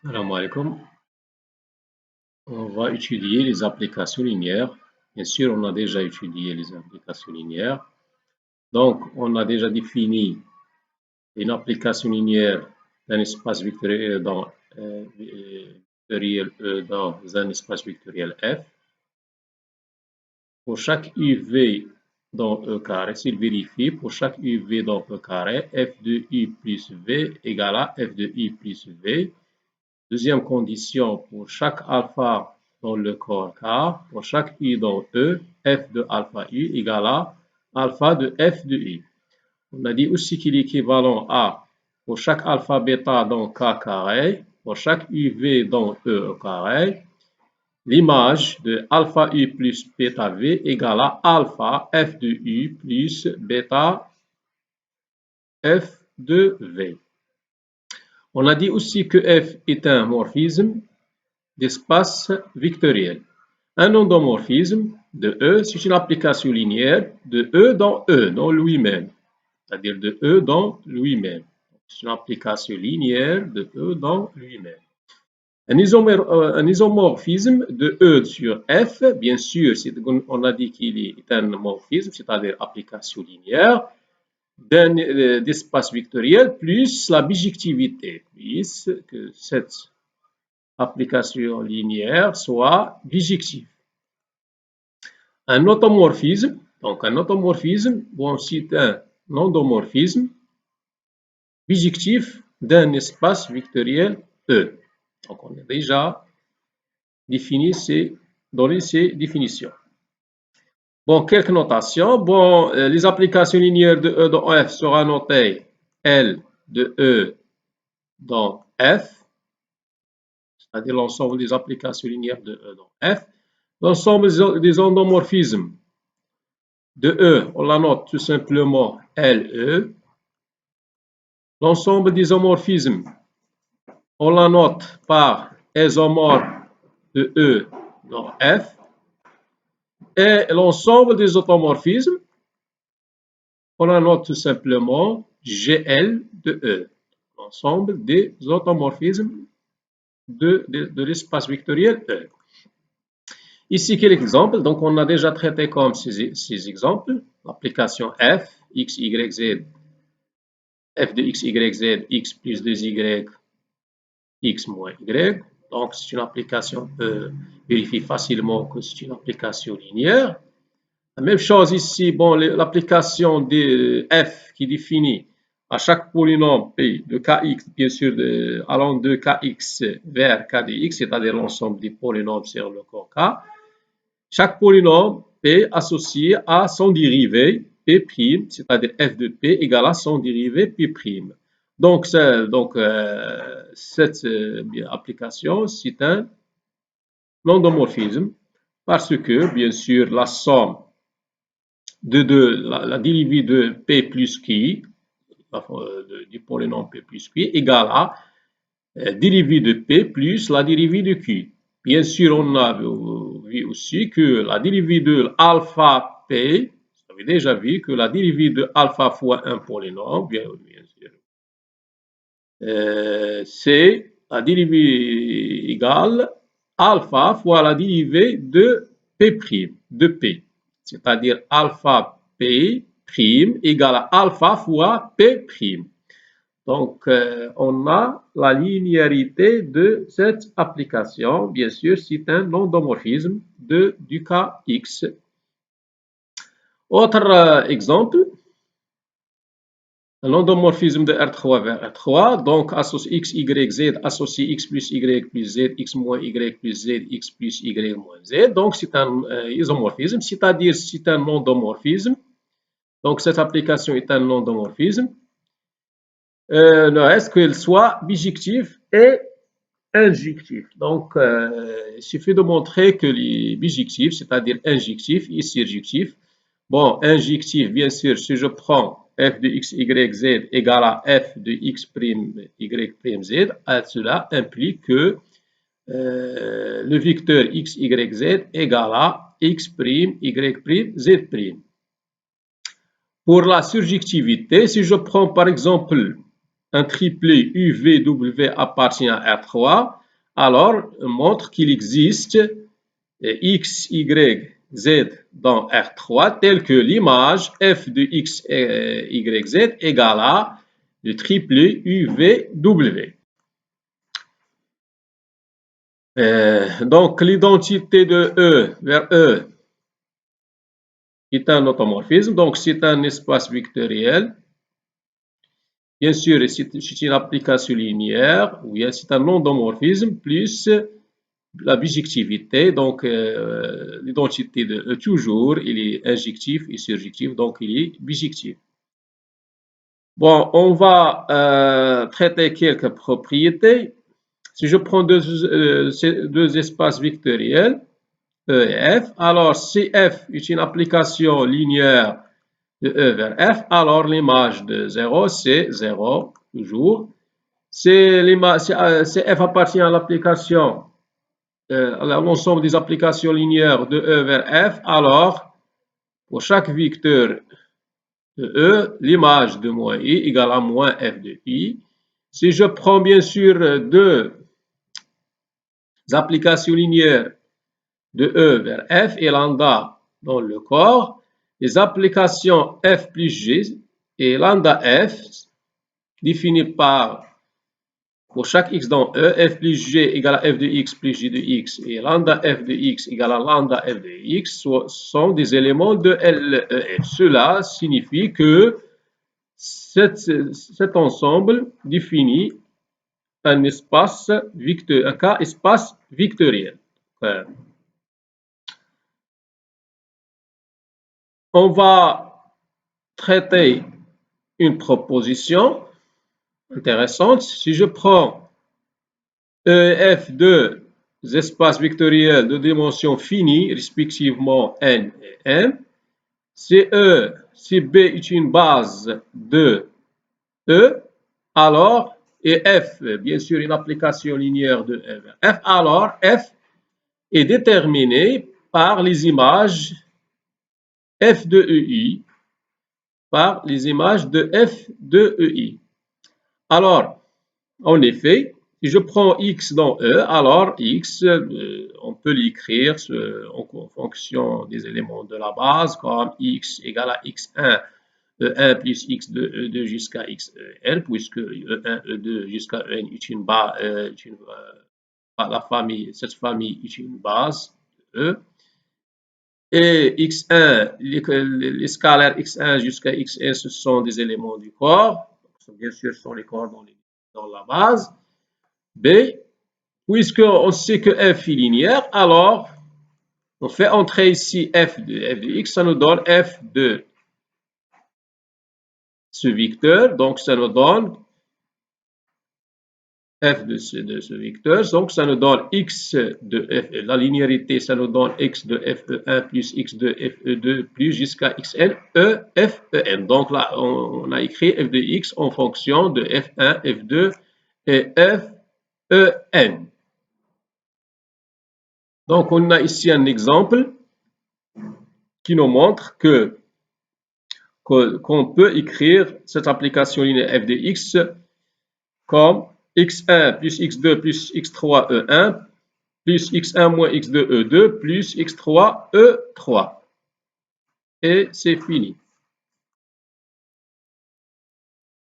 Salam alaikum. On va étudier les applications linéaires. Bien sûr, on a déjà étudié les applications linéaires. Donc, on a déjà défini une application linéaire d'un espace vectoriel vectoriel dans un espace vectoriel F. Pour chaque UV dans E carré, s'il vérifie, pour chaque UV dans E carré, F de U plus V égale à F de U plus V. Deuxième condition, pour chaque alpha dans le corps K, pour chaque U dans E, F de alpha U égale à alpha de F de U. On a dit aussi qu'il est équivalent à, pour chaque alpha bêta dans K carré, pour chaque UV dans E au carré, l'image de alpha U plus bêta V égale à alpha F de U plus bêta F de V. On a dit aussi que F est un morphisme d'espace vectoriel. Un endomorphisme de E, c'est une application linéaire de E, dans lui-même, c'est-à-dire de E dans lui-même. C'est une application linéaire de E dans lui-même. Un isomorphisme de E sur F, bien sûr, on a dit qu'il est un morphisme, c'est-à-dire application linéaire d'espace vectoriel plus la bijectivité, puisque cette application linéaire soit bijective. Un automorphisme, bon, c'est un endomorphisme bijectif d'un espace vectoriel E. Donc, on a déjà donné ces définitions. Bon, quelques notations. Bon, les applications linéaires de E dans F sera notées L de E dans F, c'est-à-dire l'ensemble des applications linéaires de E dans F. L'ensemble des endomorphismes de E, on la note tout simplement LE. L'ensemble des homorphismes, on la note par isomorphe de E dans F. Et l'ensemble des automorphismes, on la note tout simplement GL de E. L'ensemble des automorphismes de l'espace vectoriel E. Ici, quelques exemples. Donc, on a déjà traité comme ces exemples. L'application F, X, Y, Z, F de X, Y, Z, X plus 2Y, X moins Y. Donc, c'est une application, on peut vérifier facilement que c'est une application linéaire. La même chose ici, bon, l'application de F qui définit à chaque polynôme P de Kx, bien sûr, allant de Kx vers K de X, c'est-à-dire l'ensemble des polynômes sur le corps K. Chaque polynôme P associé à son dérivé P', c'est-à-dire f de P égale à son dérivé P'. Donc, cette application, c'est un endomorphisme parce que, bien sûr, la somme la dérivée de P plus Q, du polynôme P plus Q, égale à dérivée de P plus la dérivée de Q. Bien sûr, on a vu aussi que la dérivée de alpha P, vous avez déjà vu que la dérivée de alpha fois un polynôme, bien sûr, c'est la dérivée égale alpha fois la dérivée de P', de P. C'est-à-dire alpha P' égale à alpha fois P'. Donc, on a la linéarité de cette application. Bien sûr, c'est un endomorphisme du cas X. Autre exemple, l'endomorphisme de R3 vers R3. Donc, associe X, Y, Z, associe X plus Y plus Z, X moins Y plus Z, X plus Y moins Z. Donc, c'est un isomorphisme, c'est-à-dire c'est un endomorphisme. Donc, cette application est un endomorphisme. Le reste qu'elle soit bijectif et injectif. Donc, il suffit de montrer que les bijectifs, c'est-à-dire injectif et surjectif. Bon, injectif, bien sûr, si je prends f de x, y, z égale à f de x', y', z, cela implique que le vecteur x, y, z égale à x', y', z'. Pour la surjectivité, si je prends par exemple un triplet UVW appartient à R3, alors montre qu'il existe X, Y, Z dans R3 tel que l'image f de X, Y, Z égale à le triplet UVW. Donc, l'identité de E vers E est un automorphisme, donc c'est un espace vectoriel. Bien sûr, c'est une application linéaire, ou bien c'est un endomorphisme plus la bijectivité. Donc, l'identité de E toujours, il est injectif et surjectif, donc il est bijectif. Bon, on va traiter quelques propriétés. Si je prends deux espaces vectoriels, E et F, alors si F est une application linéaire de E vers F, alors l'image de 0, c'est 0, toujours. Si F appartient à l'application, à l'ensemble des applications linéaires de E vers F, alors pour chaque vecteur de E, l'image de moins I égale à moins F de I. Si je prends bien sûr deux applications linéaires de E vers F et lambda dans le corps, les applications F plus G et lambda F définies par pour chaque x dans E, F plus G égale à F de x plus G de x et lambda F de x égale à lambda F de x sont des éléments de LEF. Cela signifie que cet ensemble définit un espace un cas espace vectoriel. On va traiter une proposition intéressante. Si je prends F de espaces vectoriels de dimension finie, respectivement n et m, si B est une base de E, alors, et F, bien sûr, une application linéaire de E vers F, alors F est déterminé par les images F de EI, par les images de F de EI. Alors, en effet, si je prends x dans E, alors x, on peut l'écrire en fonction des éléments de la base, comme x égale à x1, E1 plus x2, E2 jusqu'à xen, puisque E1, E2 jusqu'à En est cette famille est une base de E. Et x1, les scalaires x1 jusqu'à xn, ce sont des éléments du corps. Bien sûr, ce sont les corps dans la base. B, puisqu'on sait que f est linéaire, alors on fait entrer ici f de x, ça nous donne f de ce vecteur, donc ça nous donne f de ce vecteur, donc ça nous donne x de f, la linéarité, ça nous donne x de fe1 plus x de fe2 plus jusqu'à xn, e, f, en. Donc là, on a écrit f de x en fonction de f1, f2 et f, en. Donc, on a ici un exemple qui nous montre qu'on peut écrire cette application linéaire f de x comme x1 plus x2 plus x3 e1 plus x1 moins x2 e2 plus x3 e3. Et c'est fini.